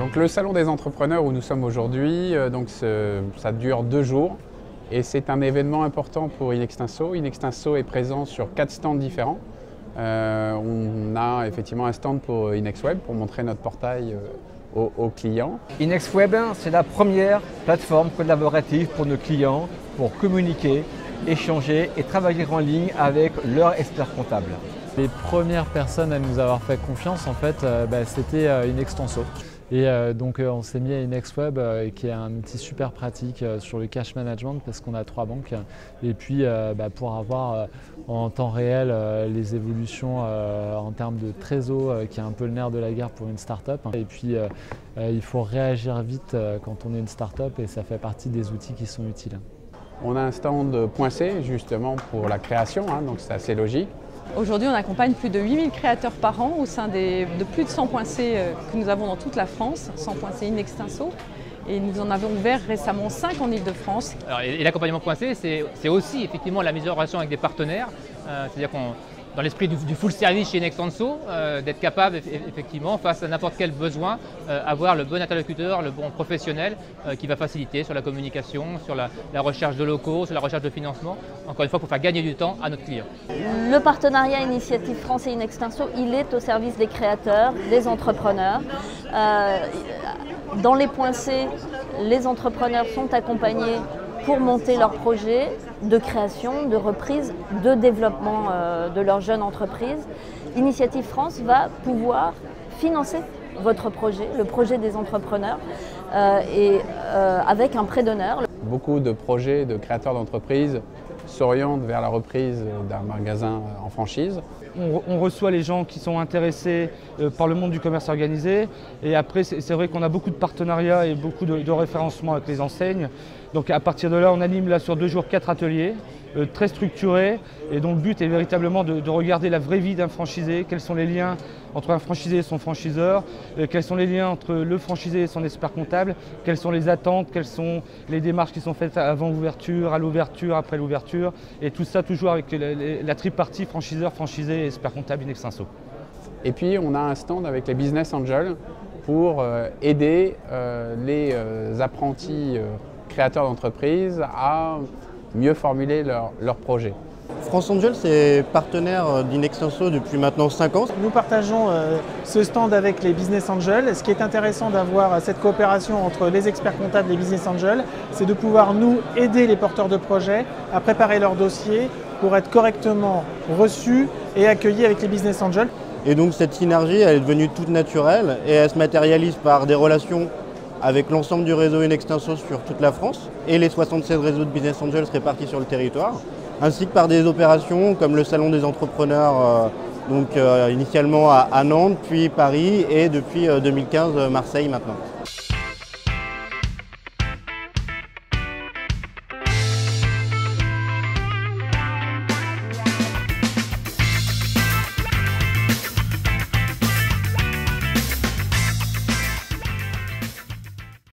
Donc le salon des entrepreneurs où nous sommes aujourd'hui, ça dure 2 jours et c'est un événement important pour Inextinso. Inextinso est présent sur 4 stands différents. On a effectivement un stand pour InexWeb pour montrer notre portail aux clients. InexWeb, c'est la première plateforme collaborative pour nos clients pour communiquer, échanger et travailler en ligne avec leur expert comptable. Les premières personnes à nous avoir fait confiance, en fait, c'était Inextinso. Et donc on s'est mis à InexWeb qui est un outil super pratique sur le cash management parce qu'on a 3 banques. Et puis pour avoir en temps réel les évolutions en termes de trésor qui est un peu le nerf de la guerre pour une start-up. Et puis il faut réagir vite quand on est une start-up et ça fait partie des outils qui sont utiles. On a un stand .c justement pour la création, donc c'est assez logique. Aujourd'hui, on accompagne plus de 8000 créateurs par an au sein de plus de 100 points C que nous avons dans toute la France, 100 points C Inextinso. Et nous en avons ouvert récemment 5 en Ile-de-France. Et l'accompagnement point C, c'est aussi effectivement la mise en relation avec des partenaires. C'est-à-dire qu'on dans l'esprit du full service chez Inextinso, d'être capable effectivement face à n'importe quel besoin, avoir le bon interlocuteur, le bon professionnel qui va faciliter sur la communication, sur la recherche de locaux, sur la recherche de financement, encore une fois pour faire gagner du temps à notre client. Le partenariat Initiative France et Inextinso, il est au service des créateurs, des entrepreneurs. Dans les points C, les entrepreneurs sont accompagnés pour monter leurs projets de création, de reprise, de développement de leur jeune entreprise. Initiative France va pouvoir financer votre projet, le projet des entrepreneurs, avec un prêt d'honneur. Beaucoup de projets de créateurs d'entreprises s'orientent vers la reprise d'un magasin en franchise. On reçoit les gens qui sont intéressés par le monde du commerce organisé et après c'est vrai qu'on a beaucoup de partenariats et beaucoup de référencement avec les enseignes. Donc à partir de là on anime là sur 2 jours 4 ateliers très structurés et dont le but est véritablement de regarder la vraie vie d'un franchisé, quels sont les liens entre un franchisé et son franchiseur, quels sont les liens entre le franchisé et son expert comptable, quelles sont les attentes, quelles sont les démarches qui sont faites avant l'ouverture, à l'ouverture, après l'ouverture et tout ça toujours avec la tripartie franchiseur, franchisé et expert comptable Inextinso. Et puis on a un stand avec les Business Angels pour aider les apprentis créateurs d'entreprises à mieux formuler leurs projets. France Angel, c'est partenaire d'Inextinso depuis maintenant 5 ans. Nous partageons ce stand avec les Business Angels. Ce qui est intéressant d'avoir cette coopération entre les experts comptables et les Business Angels, c'est de pouvoir nous aider les porteurs de projets à préparer leurs dossiers pour être correctement reçus et accueillis avec les Business Angels. Et donc cette synergie, elle est devenue toute naturelle et elle se matérialise par des relations avec l'ensemble du réseau Inextinso sur toute la France et les 76 réseaux de Business Angels répartis sur le territoire, ainsi que par des opérations comme le Salon des entrepreneurs, initialement à Nantes, puis Paris et depuis 2015 Marseille maintenant.